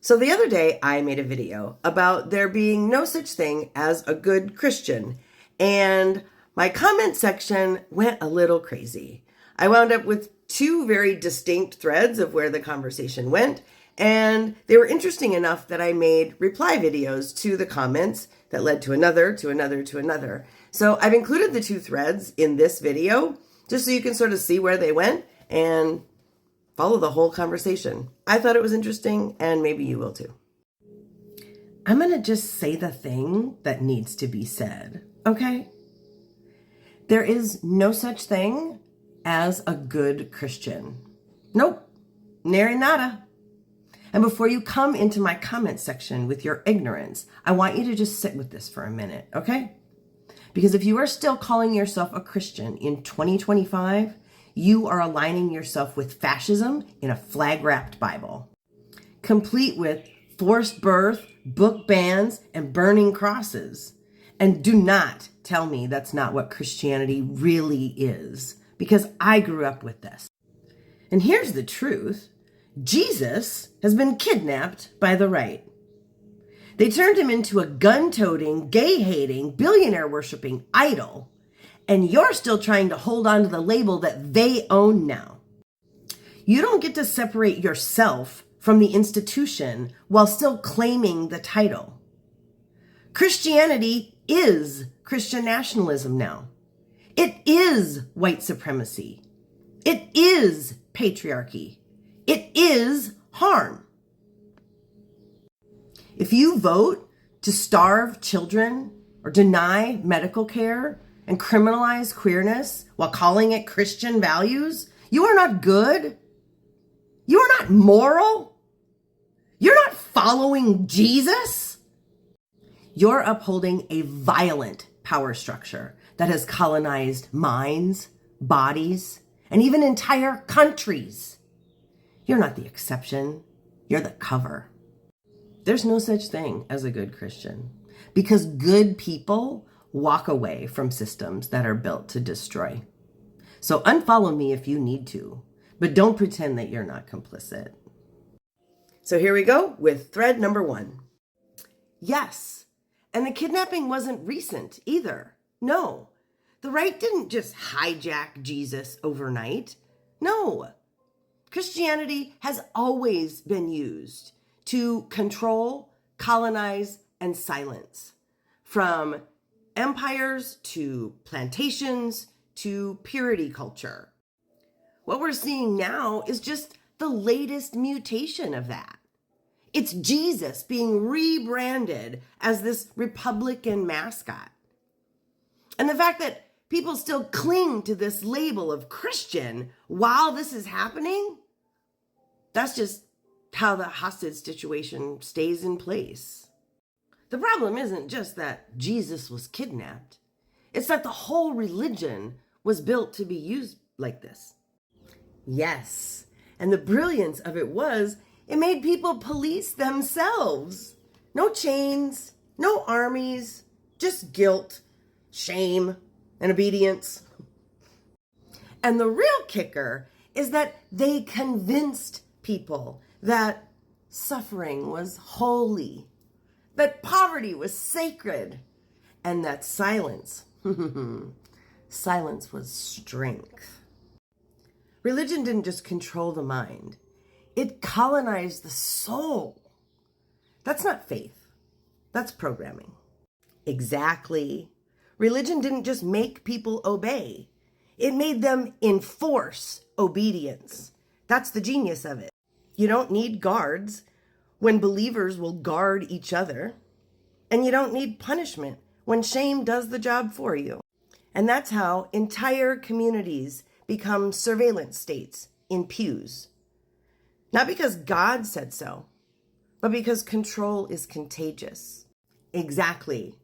So the other day I made a video about there being no such thing as a good Christian, and my comment section went a little crazy. I wound up with two very distinct threads of where the conversation went, and they were interesting enough that I made reply videos to the comments that led to another, to another, to another. So I've included the two threads in this video just so you can sort of see where they went and follow the whole conversation. I thought it was interesting, and maybe you will too. I'm going to just say the thing that needs to be said, okay? There is no such thing as a good Christian. Nope, nary nada. And before you come into my comment section with your ignorance, I want you to just sit with this for a minute, okay? Because if you are still calling yourself a Christian in 2025, you are aligning yourself with fascism in a flag-wrapped Bible, complete with forced birth, book bans, and burning crosses. And do not tell me that's not what Christianity really is, because I grew up with this. And here's the truth. Jesus has been kidnapped by the right. They turned him into a gun-toting, gay-hating, billionaire-worshipping idol. And you're still trying to hold on to the label that they own now. You don't get to separate yourself from the institution while still claiming the title. Christianity is Christian nationalism now. It is white supremacy. It is patriarchy. It is harm. If you vote to starve children or deny medical care and criminalize queerness while calling it Christian values, you are not good. You are not moral. You're not following Jesus. You're upholding a violent power structure that has colonized minds, bodies, and even entire countries. You're not the exception. You're the cover. There's no such thing as a good Christian, because good people walk away from systems that are built to destroy. So unfollow me if you need to, but don't pretend that you're not complicit. So here we go with thread number 1. Yes, and the kidnapping wasn't recent either. No, the right didn't just hijack Jesus overnight. No, Christianity has always been used to control, colonize, and silence. From empires to plantations to purity culture. What we're seeing now is just the latest mutation of that. It's Jesus being rebranded as this Republican mascot. And the fact that people still cling to this label of Christian while this is happening, that's just how the hostage situation stays in place. The problem isn't just that Jesus was kidnapped. It's that the whole religion was built to be used like this. Yes, and the brilliance of it was it made people police themselves. No chains, no armies, just guilt, shame, and obedience. And the real kicker is that they convinced people that suffering was holy, that poverty was sacred, and that silence, silence was strength. Religion didn't just control the mind. It colonized the soul. That's not faith. That's programming. Exactly. Religion didn't just make people obey. It made them enforce obedience. That's the genius of it. You don't need guards when believers will guard each other. And you don't need punishment when shame does the job for you. And that's how entire communities become surveillance states in pews. Not because God said so, but because control is contagious. Exactly.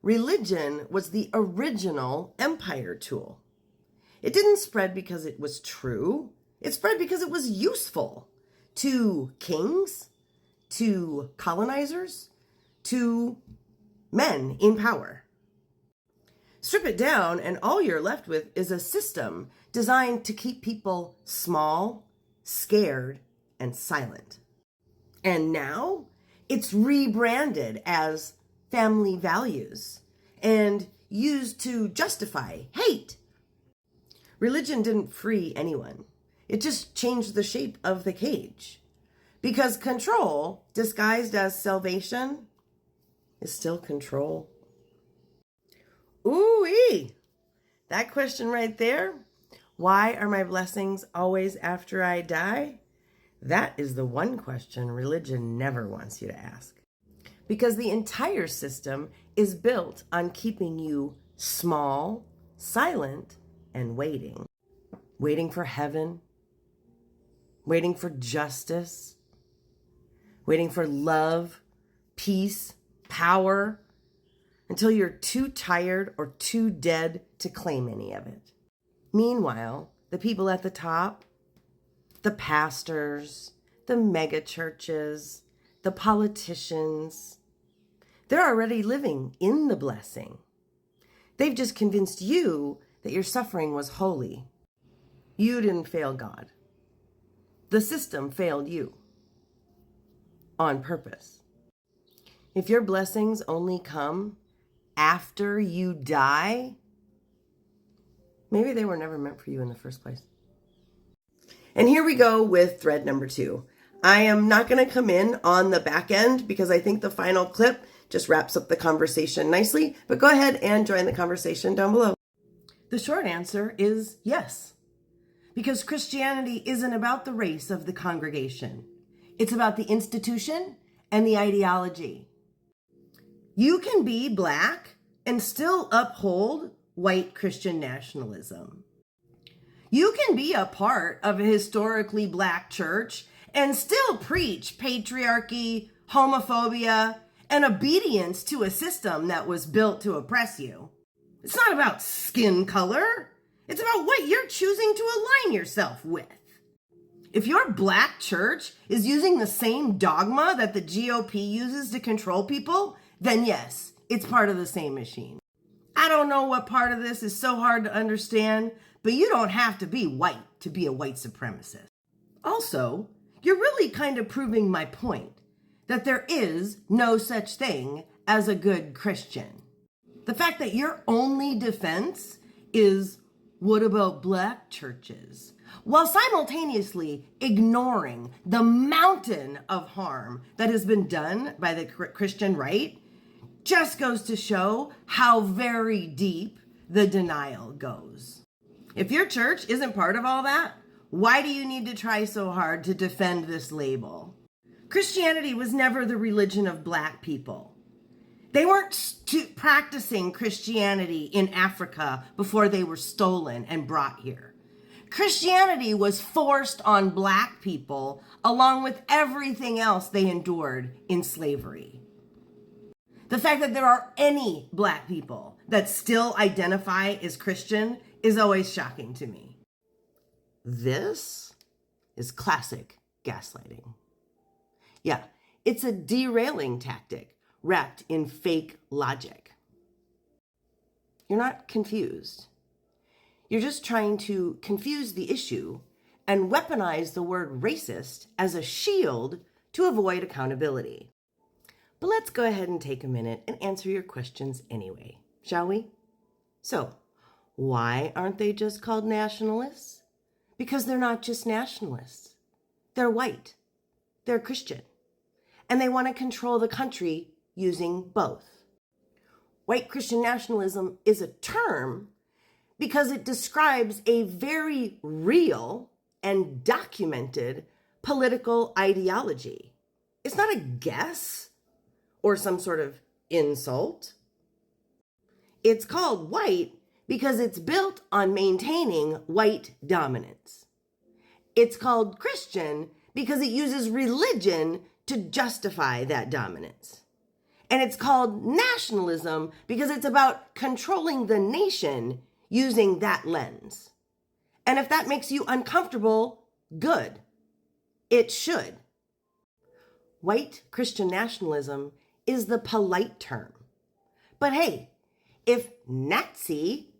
Religion was the original empire tool. It didn't spread because it was true. It spread because it was useful to kings, to colonizers, to men in power. Strip it down, and all you're left with is a system designed to keep people small, scared, and silent. And now it's rebranded as family values and used to justify hate. Religion didn't free anyone. It just changed the shape of the cage. Because control, disguised as salvation, is still control. Ooh-wee! That question right there, why are my blessings always after I die? That is the one question religion never wants you to ask. Because the entire system is built on keeping you small, silent, and waiting. Waiting for heaven, waiting for justice, waiting for love, peace, power, until you're too tired or too dead to claim any of it. Meanwhile, the people at the top, the pastors, the mega churches, the politicians, they're already living in the blessing. They've just convinced you that your suffering was holy. You didn't fail God. The system failed you on purpose. If your blessings only come after you die, maybe they were never meant for you in the first place. And here we go with thread number 2. I am not going to come in on the back end because I think the final clip just wraps up the conversation nicely, but go ahead and join the conversation down below. The short answer is yes, because Christianity isn't about the race of the congregation. It's about the institution and the ideology. You can be Black and still uphold white Christian nationalism. You can be a part of a historically Black church and still preach patriarchy, homophobia, and obedience to a system that was built to oppress you. It's not about skin color. It's about what you're choosing to align yourself with. If your Black church is using the same dogma that the GOP uses to control people, then yes, it's part of the same machine. I don't know what part of this is so hard to understand, but you don't have to be white to be a white supremacist. Also, you're really kind of proving my point that there is no such thing as a good Christian. The fact that your only defense is, what about Black churches? While simultaneously ignoring the mountain of harm that has been done by the Christian right, just goes to show how very deep the denial goes. If your church isn't part of all that, why do you need to try so hard to defend this label? Christianity was never the religion of Black people. They weren't practicing Christianity in Africa before they were stolen and brought here. Christianity was forced on Black people along with everything else they endured in slavery. The fact that there are any Black people that still identify as Christian is always shocking to me. This is classic gaslighting. Yeah, it's a derailing tactic wrapped in fake logic. You're not confused. You're just trying to confuse the issue and weaponize the word racist as a shield to avoid accountability. But let's go ahead and take a minute and answer your questions anyway, shall we? So, why aren't they just called nationalists? Because they're not just nationalists. They're white. They're Christian. And they want to control the country using both. White Christian nationalism is a term because it describes a very real and documented political ideology. It's not a guess or some sort of insult. It's called white because it's built on maintaining white dominance. It's called Christian because it uses religion to justify that dominance. And it's called nationalism because it's about controlling the nation using that lens. And if that makes you uncomfortable, good. It should. White Christian nationalism is the polite term. But hey, if Nazi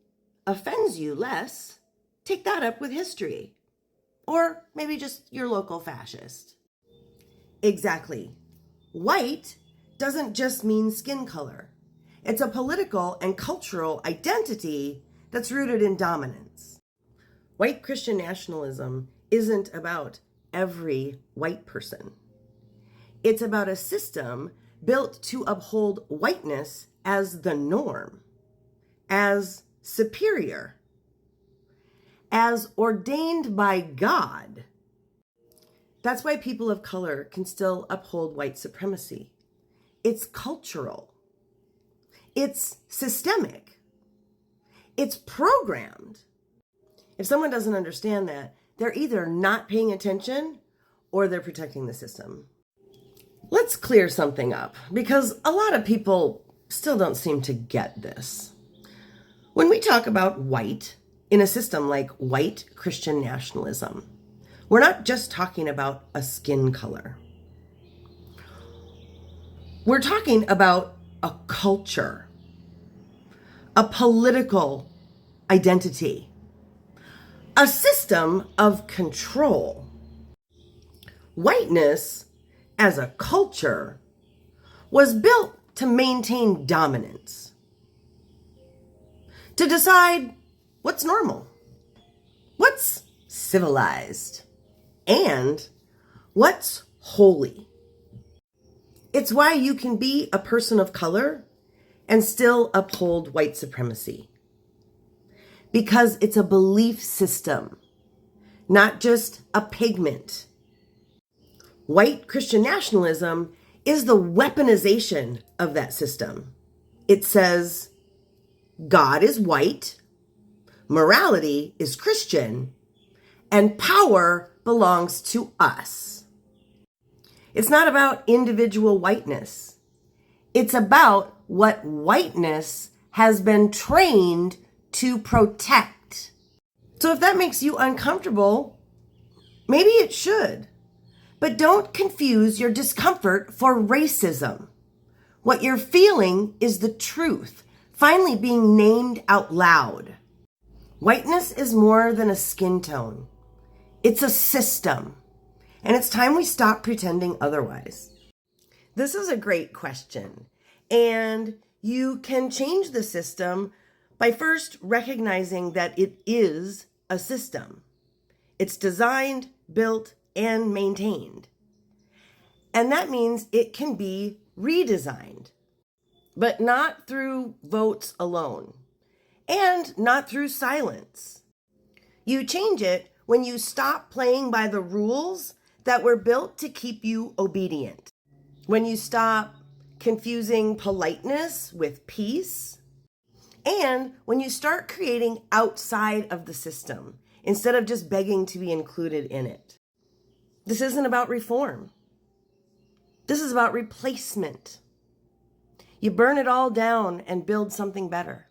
offends you less, take that up with history. Or maybe just your local fascist. Exactly. White doesn't just mean skin color. It's a political and cultural identity that's rooted in dominance. White Christian nationalism isn't about every white person. It's about a system built to uphold whiteness as the norm, as superior, as ordained by God. That's why people of color can still uphold white supremacy. It's cultural. It's systemic. It's programmed. If someone doesn't understand that, they're either not paying attention or they're protecting the system. Let's clear something up, because a lot of people still don't seem to get this. When we talk about white in a system like white Christian nationalism, we're not just talking about a skin color. We're talking about a culture, a political identity, a system of control. Whiteness as a culture was built to maintain dominance, to decide what's normal, what's civilized, and what's holy. It's why you can be a person of color and still uphold white supremacy. Because it's a belief system, not just a pigment. White Christian nationalism is the weaponization of that system. It says God is white, morality is Christian, and power belongs to us. It's not about individual whiteness. It's about what whiteness has been trained to protect. So if that makes you uncomfortable, maybe it should. But don't confuse your discomfort for racism. What you're feeling is the truth, finally being named out loud. Whiteness is more than a skin tone. It's a system. And it's time we stop pretending otherwise. This is a great question. And you can change the system by first recognizing that it is a system. It's designed, built, and maintained. And that means it can be redesigned, but not through votes alone, and not through silence. You change it when you stop playing by the rules that were built to keep you obedient. When you stop confusing politeness with peace, and when you start creating outside of the system instead of just begging to be included in it. This isn't about reform. This is about replacement. You burn it all down and build something better.